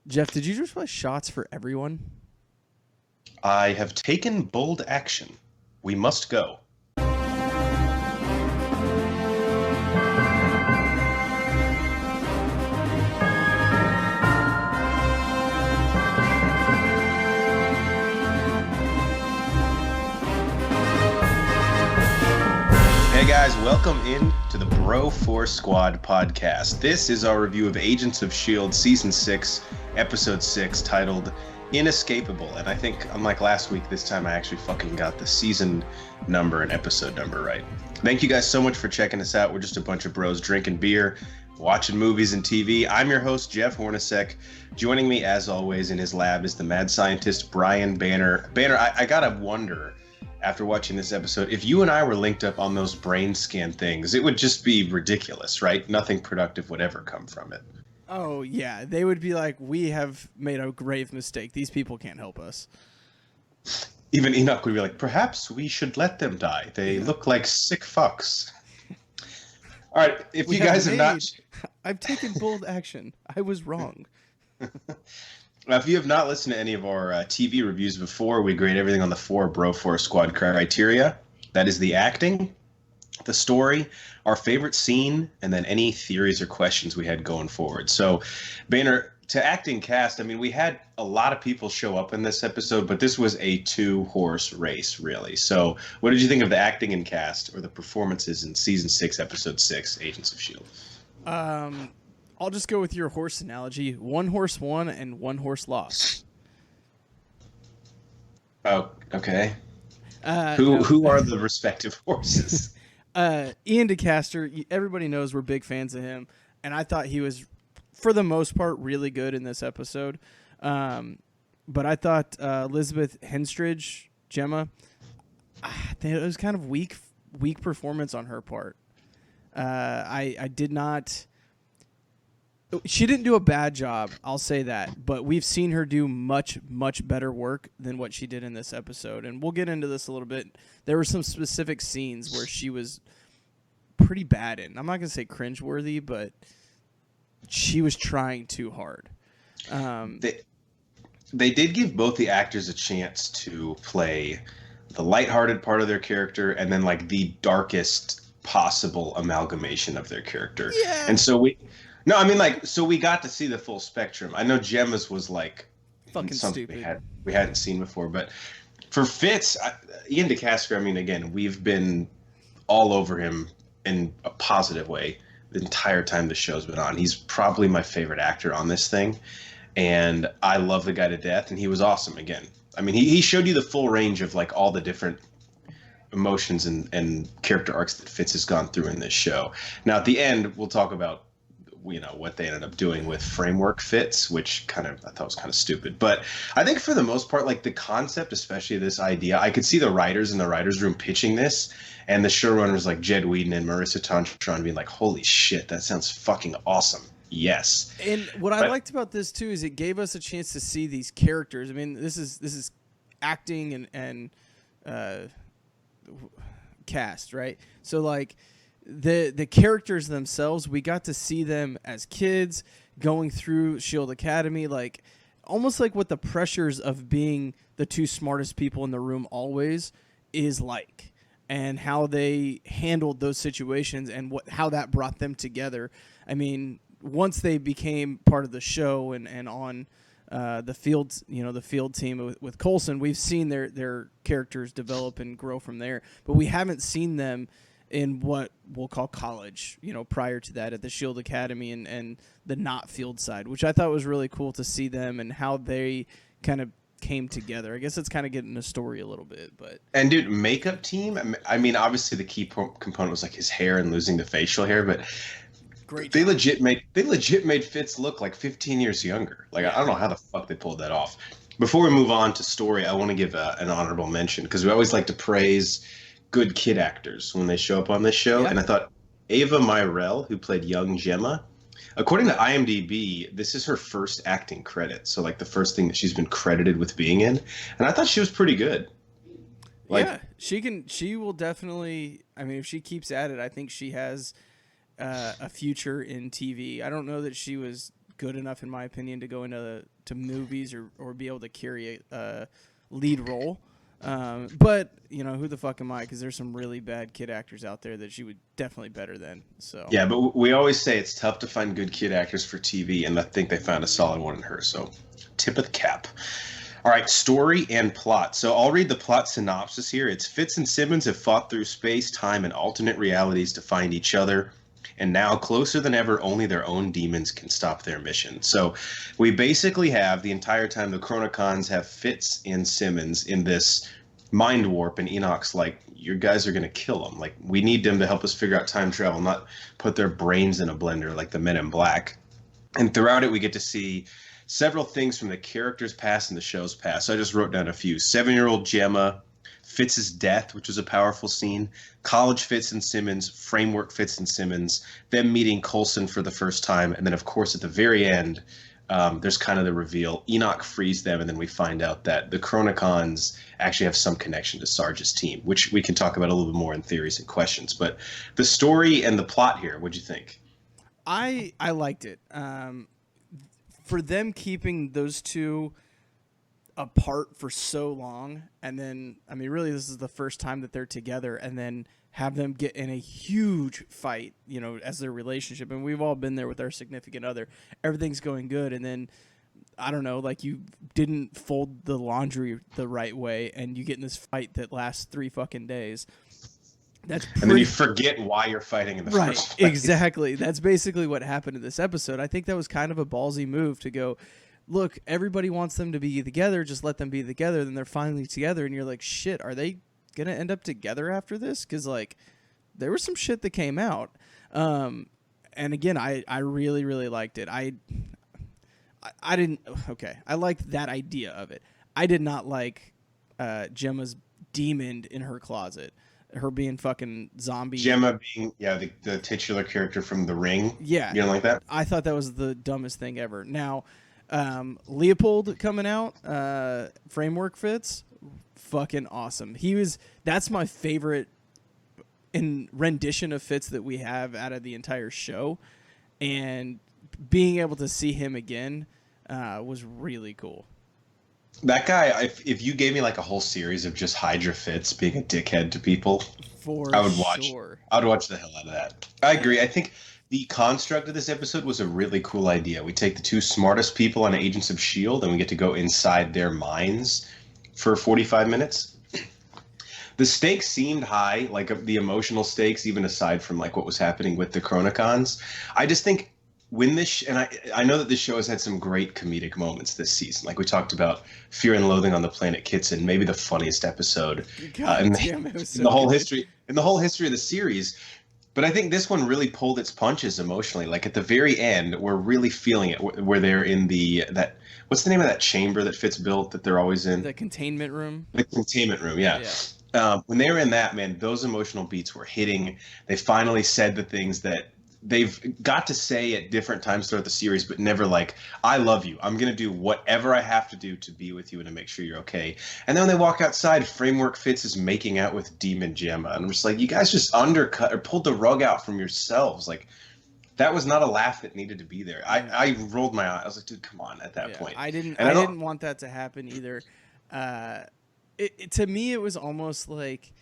Jeff, did you just play shots for everyone? I have taken bold action. We must go. Hey guys, welcome in to the Bro 4 Squad podcast. This is our review of Agents of S.H.I.E.L.D. Season 6, Episode 6, titled Inescapable. And I think, unlike last week, this time I actually fucking got the season number and episode number right. Thank you guys so much for checking us out. We're just a bunch of bros drinking beer, watching movies and TV. I'm your host, Jeff Hornacek. Joining me, as always, in his lab is the mad scientist, Brian Banner. Banner, I gotta wonder, after watching this episode, if you and I were linked up on those brain scan things, it would just be ridiculous, right? Nothing productive would ever come from it. Oh, yeah. They would be like, we have made a grave mistake. These people can't help us. Even Enoch would be like, perhaps we should let them die. They look like sick fucks. All right, if you guys have not... I've taken bold action. I was wrong. Now, if you have not listened to any of our TV reviews before, we grade everything on the 4 Bro 4 Squad criteria. That is the acting, the story, our favorite scene, and then any theories or questions we had going forward. So, Banner, to acting cast, I mean, we had a lot of people show up in this episode, but this was a 2-horse race, really. So, what did you think of the acting and cast, or the performances in Season 6, Episode 6, Agents of S.H.I.E.L.D.? I'll just go with your horse analogy. 1 horse won and 1 horse lost. Oh, okay. Who are the respective horses? Ian DeCaster, everybody knows we're big fans of him, and I thought he was, for the most part, really good in this episode. But I thought Elizabeth Henstridge, Gemma, it was kind of weak performance on her part. I did not... She didn't do a bad job, I'll say that, but we've seen her do much, much better work than what she did in this episode, and we'll get into this a little bit. There were some specific scenes where she was pretty bad in. I'm not going to say cringeworthy, but she was trying too hard. They did give both the actors a chance to play the lighthearted part of their character and then like the darkest possible amalgamation of their character. Yeah. And so we got to see the full spectrum. I know Gemma's was like fucking something stupid. we hadn't seen before, but for Fitz, Ian DeCaster, I mean, again, we've been all over him in a positive way the entire time the show's been on. He's probably my favorite actor on this thing, and I love the guy to death, and he was awesome again. I mean, he showed you the full range of like all the different emotions and character arcs that Fitz has gone through in this show. Now, at the end, we'll talk about what they ended up doing with framework Fitz, which I thought was kind of stupid. But I think for the most part, like the concept, especially this idea, I could see the writers in the writers' room pitching this, and the showrunners like Jed Whedon and Marissa Tomtron being like, "Holy shit, that sounds fucking awesome." Yes. And what I liked about this too is it gave us a chance to see these characters. I mean, this is acting and cast, right? So like the characters themselves, we got to see them as kids going through Shield Academy, like almost like what the pressures of being the 2 smartest people in the room always is like, and how they handled those situations and how that brought them together. I mean, once they became part of the show and on the field, the field team with Coulson, we've seen their characters develop and grow from there, but we haven't seen them in what we'll call college, prior to that at the Shield Academy and the not field side, which I thought was really cool to see them and how they kind of came together. I guess it's kind of getting the story a little bit, but. And dude, makeup team, I mean, obviously the key component was like his hair and losing the facial hair, but great. They legit made Fitz look like 15 years younger. Like, I don't know how the fuck they pulled that off. Before we move on to story, I want to give an honorable mention because we always like to praise good kid actors when they show up on this show. Yep. And I thought Ava Myrell, who played young Gemma, according to IMDb, this is her first acting credit. So like the first thing that she's been credited with being in. And I thought she was pretty good. Like, yeah, she will definitely, I mean, if she keeps at it, I think she has a future in TV. I don't know that she was good enough, in my opinion, to go into movies or be able to carry a lead role. But who the fuck am I? Because there's some really bad kid actors out there that she would definitely better than. So Yeah, but we always say it's tough to find good kid actors for TV, and I think they found a solid one in her. So, tip of the cap. All right, story and plot. So I'll read the plot synopsis here. It's Fitz and Simmons have fought through space, time, and alternate realities to find each other. And now, closer than ever, only their own demons can stop their mission. So we basically have the entire time the Chronocons have Fitz and Simmons in this mind warp, and Enoch's like, you guys are going to kill them. Like, we need them to help us figure out time travel, not put their brains in a blender like the Men in Black. And throughout it, we get to see several things from the characters' past and the show's past. So I just wrote down a few. 7-year-old Gemma, Fitz's death, which was a powerful scene, college Fitz and Simmons, framework Fitz and Simmons, them meeting Coulson for the first time, and then, of course, at the very end, there's kind of the reveal. Enoch frees them, and then we find out that the Chronocons actually have some connection to Sarge's team, which we can talk about a little bit more in theories and questions. But the story and the plot here, what'd you think? I liked it. For them keeping those two apart for so long, and then, I mean, really, this is the first time that they're together, and then have them get in a huge fight, as their relationship. And we've all been there with our significant other. Everything's going good, and then, I don't know, like, you didn't fold the laundry the right way, and you get in this fight that lasts 3 fucking days. And then you forget why you're fighting in the first place. Exactly. That's basically what happened in this episode. I think that was kind of a ballsy move to go, look, everybody wants them to be together, just let them be together. Then they're finally together, and you're like, shit, are they going to end up together after this? Because, like, there was some shit that came out. And again, I really, really liked it. I didn't, okay, I liked that idea of it. I did not like Gemma's demon in her closet. Her being fucking zombie. Gemma being, the titular character from The Ring. Yeah. You don't like that? I thought that was the dumbest thing ever. Now, Leopold coming out, framework Fitz, fucking awesome. That's my favorite in rendition of Fitz that we have out of the entire show. And being able to see him again was really cool. That guy, if you gave me like a whole series of just Hydra Fitz being a dickhead to people, I would watch the hell out of that. I agree. I think the construct of this episode was a really cool idea. We take the 2 smartest people on Agents of S.H.I.E.L.D. and we get to go inside their minds for 45 minutes. The stakes seemed high, like the emotional stakes, even aside from like what was happening with the Chronocons. I just think when this, and I know that this show has had some great comedic moments this season. Like we talked about Fear and Loathing on the Planet Kitson, maybe the funniest episode in the whole history of the series. But I think this one really pulled its punches emotionally. Like at the very end, we're really feeling it. Where they're in what's the name of that chamber that Fitz built that they're always in? The containment room. The containment room, yeah. When they were in that, man, those emotional beats were hitting. They finally said the things that they've got to say at different times throughout the series, but never like, I love you. I'm going to do whatever I have to do to be with you and to make sure you're okay. And then when they walk outside, Framework Fitz is making out with Demon Gemma. And I'm just like, you guys just undercut or pulled the rug out from yourselves. Like, that was not a laugh that needed to be there. I rolled my eye. I was like, dude, come on at that point. I didn't want that to happen either. To me, it was almost like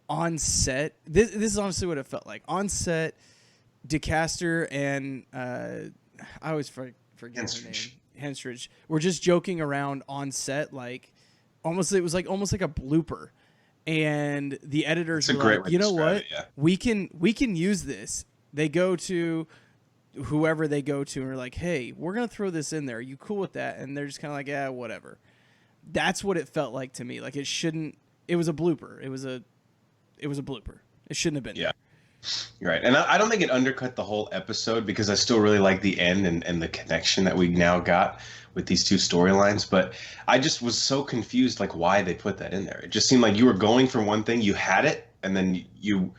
on set. This is honestly what it felt like. On set, DeCaster and I always forget her name. Henstridge. We're just joking around on set, like it was almost like a blooper. And the editors were like, you know what? We can use this. They go to whoever they go to and are like, hey, we're gonna throw this in there. Are you cool with that? And they're just kinda like, yeah, whatever. That's what it felt like to me. Like it was a blooper. It was a blooper. It shouldn't have been. Yeah. Right. And I don't think it undercut the whole episode because I still really like the end and the connection that we now got with these 2 storylines. But I just was so confused, like, why they put that in there. It just seemed like you were going for one thing, you had it, and then you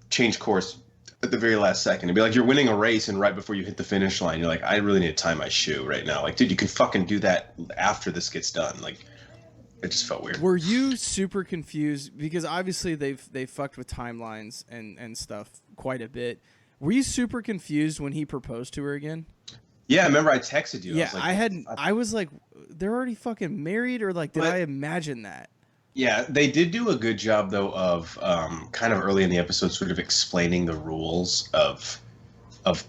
changed course at the very last second. It'd be like you're winning a race, and right before you hit the finish line, you're like, I really need to tie my shoe right now. Like, dude, you can fucking do that after this gets done. Like, it just felt weird. Were you super confused? Because obviously they've fucked with timelines and stuff quite a bit. Were you super confused when he proposed to her again? Yeah, I remember I texted you. I Yeah, was like, I was like, they're already fucking married, or like, did but I imagine that? yeah, they did do a good job though of kind of early in the episode, sort of explaining the rules of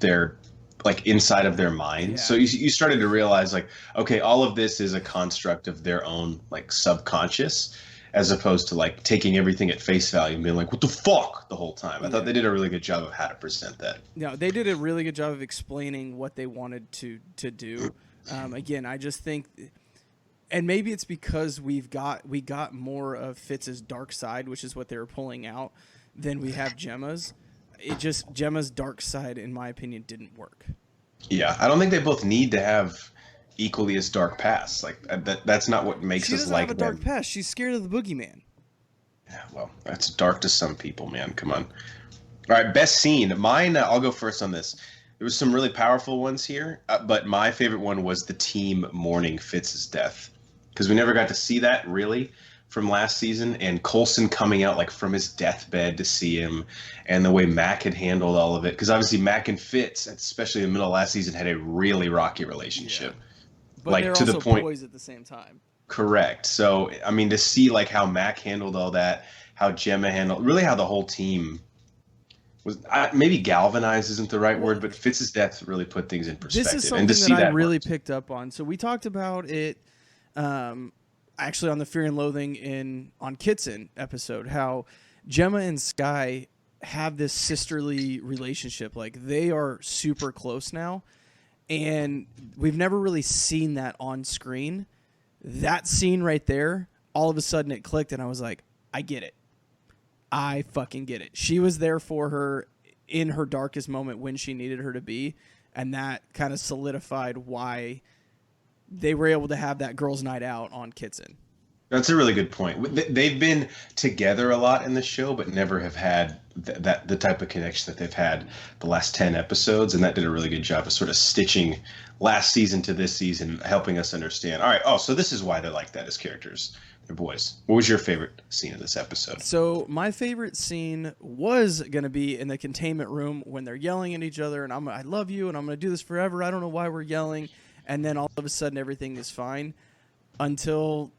their like inside of their minds. So Yeah. you started to realize like, okay, all of this is a construct of their own like subconscious, as opposed to like taking everything at face value and being like, what the fuck the whole time. I thought Yeah. they did a really good job of how to present that. No, they did a really good job of explaining what they wanted to do. Again, I just think, and maybe it's because we got more of Fitz's dark side, which is what they were pulling out, than we have Gemma's. It just Gemma's dark side, in my opinion, didn't work. Yeah, I don't think they both need to have equally as dark pasts. Like that's not what makes She us doesn't like have a dark them. past. She's scared of the boogeyman. Yeah, well, that's dark to some people, man. Come on. All right, best scene. Mine, I'll go first on this. There was some really powerful ones here, but my favorite one was the team mourning Fitz's death, because we never got to see that really from last season. And Coulson coming out like from his deathbed to see him, and the way Mac had handled all of it, because obviously Mac and Fitz, especially in the middle of last season, had a really rocky relationship, But like they're to the also point. boys at the same time. Correct. So I mean, to see like how Mac handled all that, how Gemma handled, really how the whole team was maybe galvanized isn't the right word, but Fitz's death really put things in This is perspective. And to something see that I that really worked. picked up on. So we talked about it actually on the Fear and Loathing in on Kitson episode, how Gemma and Sky have this sisterly relationship. Like they are super close now. And we've never really seen that on screen. That scene right there, all of a sudden it clicked and I was like, I get it. I fucking get it. She was there for her in her darkest moment when she needed her to be, and that kind of solidified why they were able to have that girls' night out on Kitson. That's a really good point. They've been together a lot in the show, but never have had that the type of connection that they've had the last 10 episodes, and that did a really good job of sort of stitching last season to this season, helping us understand. All right, oh, so this is why they're like that as characters. They're boys. What was your favorite scene of this episode? So my favorite scene was going to be in the containment room when they're yelling at each other, and I love you, and I'm going to do this forever. I don't know why we're yelling, and then all of a sudden everything is fine until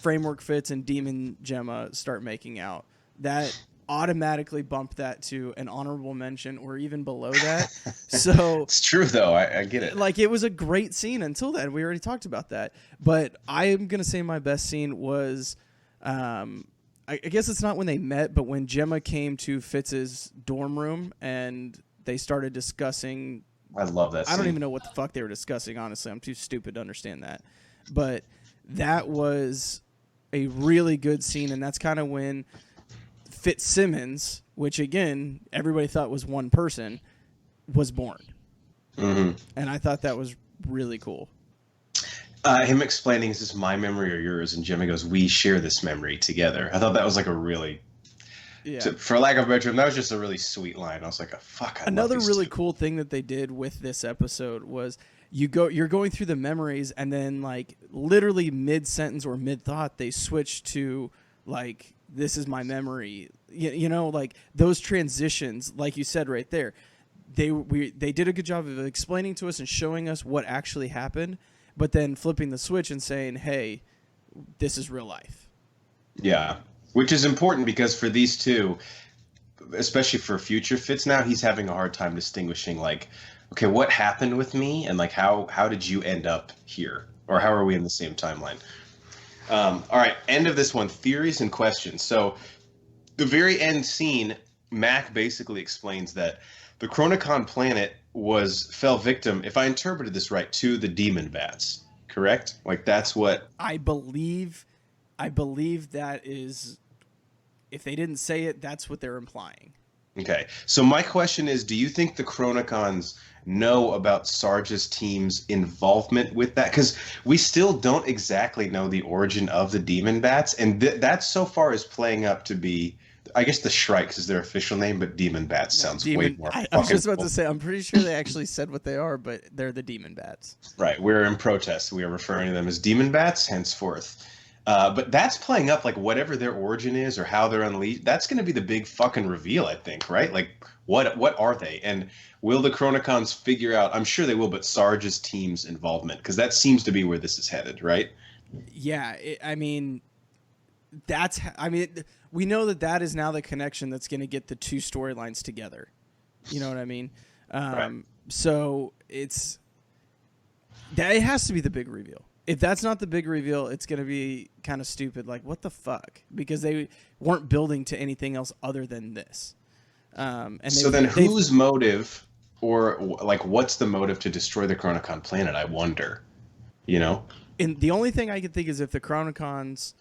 Framework Fits and Demon Gemma start making out. That automatically bumped that to an honorable mention or even below that. So It's true, though. I get it. like it was a great scene until then. We already talked about that. But I am going to say my best scene was I guess it's not when they met, but when Gemma came to Fitz's dorm room and they started discussing. I love that scene. I don't even know what the fuck they were discussing, honestly. I'm too stupid to understand that. But that was a really good scene, and that's kind of when Fitzsimmons, which again everybody thought was one person, was born. Mm-hmm. And I thought that was really cool. Him explaining, is this my memory or yours? And Jimmy goes, we share this memory together. I thought that was like a really, for lack of a better term, that was just a really sweet line. I was like, oh, fuck, Another love these really two. cool thing that they did with this episode was you're going through the memories, and then like literally mid-sentence or mid-thought, they switch to like, this is my memory. You know, like those transitions, like you said right there, they did a good job of explaining to us and showing us what actually happened, but then flipping the switch and saying, hey, this is real life. Yeah, which is important because for these two, especially for future Fits now, he's having a hard time distinguishing like, okay, what happened with me, and like how did you end up here, or how are we in the same timeline? All right, end of this one, theories and questions. So the very end scene, Mac basically explains that the Chronocon planet fell victim, if I interpreted this right, to the demon bats. Correct? Like that's what I believe that is, if they didn't say it, that's what they're implying. Okay. So my question is, do you think the Chronocons know about Sarge's team's involvement with that? Because we still don't exactly know the origin of the demon bats, and that so far is playing up to be, I guess the Shrikes is their official name, but demon bats sounds way more I was just about cool. to say, I'm pretty sure they actually said what they are, but they're the demon bats. Right. We're in protest. We are referring to them as demon bats henceforth. But that's playing up like whatever their origin is or how they're unleashed. That's going to be the big fucking reveal, I think, right? Like, what are they? And will the Chronocons figure out? I'm sure they will, but Sarge's team's involvement, because that seems to be where this is headed, right? Yeah, I mean, we know that is now the connection that's going to get the two storylines together. You know what I mean? Right. So it has to be the big reveal. If that's not the big reveal, it's going to be kind of stupid. Like, what the fuck? Because they weren't building to anything else other than this. And so then whose motive, or like what's the motive to destroy the Chronocon planet, I wonder? You know? And the only thing I can think is if the Chronocons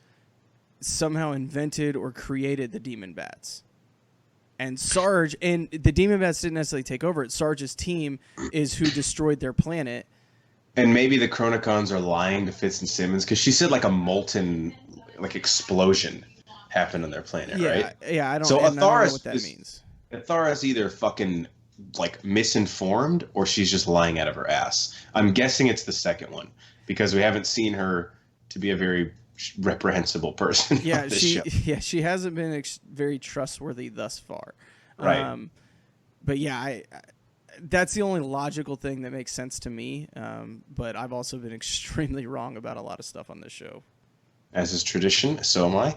somehow invented or created the demon bats. And Sarge, and the demon bats didn't necessarily take over it. Sarge's team is who destroyed their planet. And maybe the Chronocons are lying to Fitz and Simmons, because she said like a molten like explosion happened on their planet, right? Yeah, I don't So know what that means. Athara's either fucking like misinformed, or she's just lying out of her ass. I'm guessing it's the second one, because we haven't seen her to be a very reprehensible person. Yeah, on this show. she hasn't been very trustworthy thus far. Right. But yeah, that's the only logical thing that makes sense to me. But I've also been extremely wrong about a lot of stuff on this show. As is tradition, so am I.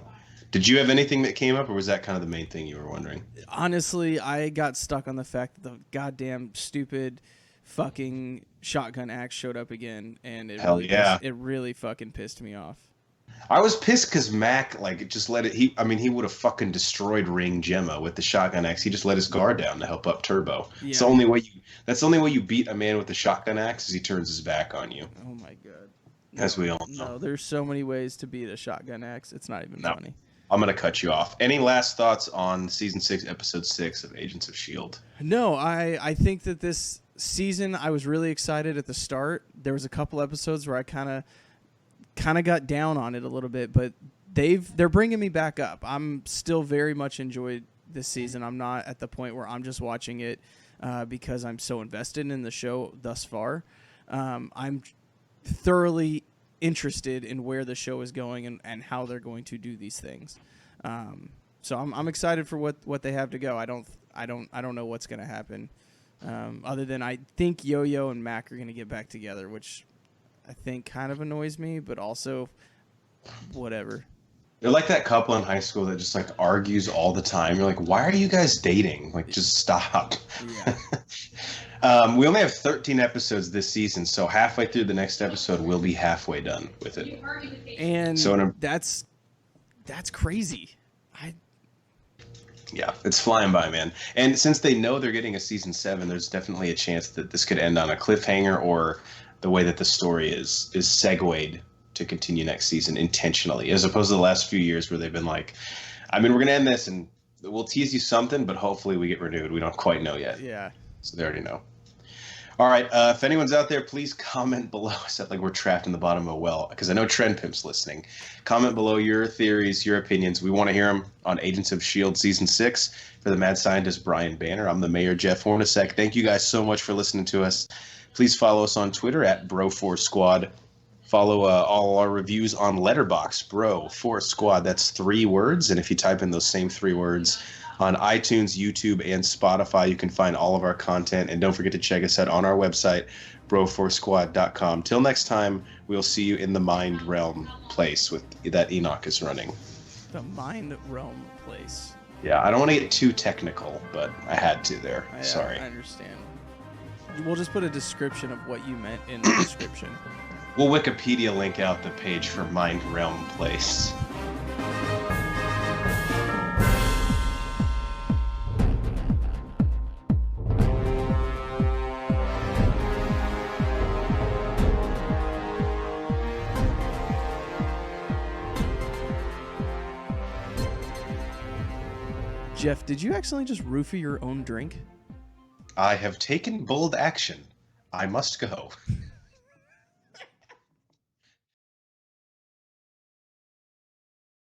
Did you have anything that came up, or was that kind of the main thing you were wondering? Honestly, I got stuck on the fact that the goddamn stupid fucking shotgun axe showed up again, and it really fucking pissed me off. I was pissed because Mac like just let it. He would have fucking destroyed Ring Gemma with the shotgun axe. He just let his guard down to help up Turbo. Yeah. It's the only way you. That's the only way you beat a man with the shotgun axe, is he turns his back on you. Oh my god. As we all know. No, there's so many ways to beat a shotgun axe. It's not even funny. I'm gonna cut you off. Any last thoughts on season 6, episode 6 of Agents of S.H.I.E.L.D.? No, I think that this season I was really excited at the start. There was a couple episodes where I kind of got down on it a little bit, but they're bringing me back up. I'm still very much enjoyed this season. I'm not at the point where I'm just watching it because I'm so invested in the show thus far. I'm thoroughly interested in where the show is going and how they're going to do these things. So I'm excited for what they have to go. I don't know what's going to happen. Other than I think Yo-Yo and Mac are going to get back together, which I think kind of annoys me, but also whatever. They're like that couple in high school that just like argues all the time. You're like, why are you guys dating? Like, just stop. Yeah. We only have 13 episodes this season, so halfway through the next episode, we'll be halfway done with it. And so that's crazy. Yeah, it's flying by, man. And since they know they're getting a season 7, there's definitely a chance that this could end on a cliffhanger, or the way that the story is segued to continue next season intentionally, as opposed to the last few years where they've been like, I mean, we're going to end this and we'll tease you something, but hopefully we get renewed. We don't quite know yet. Yeah. So they already know. All right. If anyone's out there, please comment below. I said like we're trapped in the bottom of a well, because I know Trend Pimp's listening. Comment below your theories, your opinions. We want to hear them on Agents of S.H.I.E.L.D. Season 6. For the mad scientist, Brian Banner, I'm the mayor, Jeff Hornacek. Thank you guys so much for listening to us. Please follow us on Twitter at Bro4Squad. Follow all our reviews on Letterboxd, Bro4Squad. That's 3 words. And if you type in those same 3 words on iTunes, YouTube, and Spotify, you can find all of our content. And don't forget to check us out on our website, bro4squad.com. Till next time, we'll see you in the Mind Realm place that Enoch is running. The Mind Realm place. Yeah, I don't want to get too technical, but I had to there. Sorry. I understand. We'll just put a description of what you meant in the description. We'll Wikipedia link out the page for Mind Realm Place. Jeff, did you accidentally just roofie your own drink? I have taken bold action. I must go.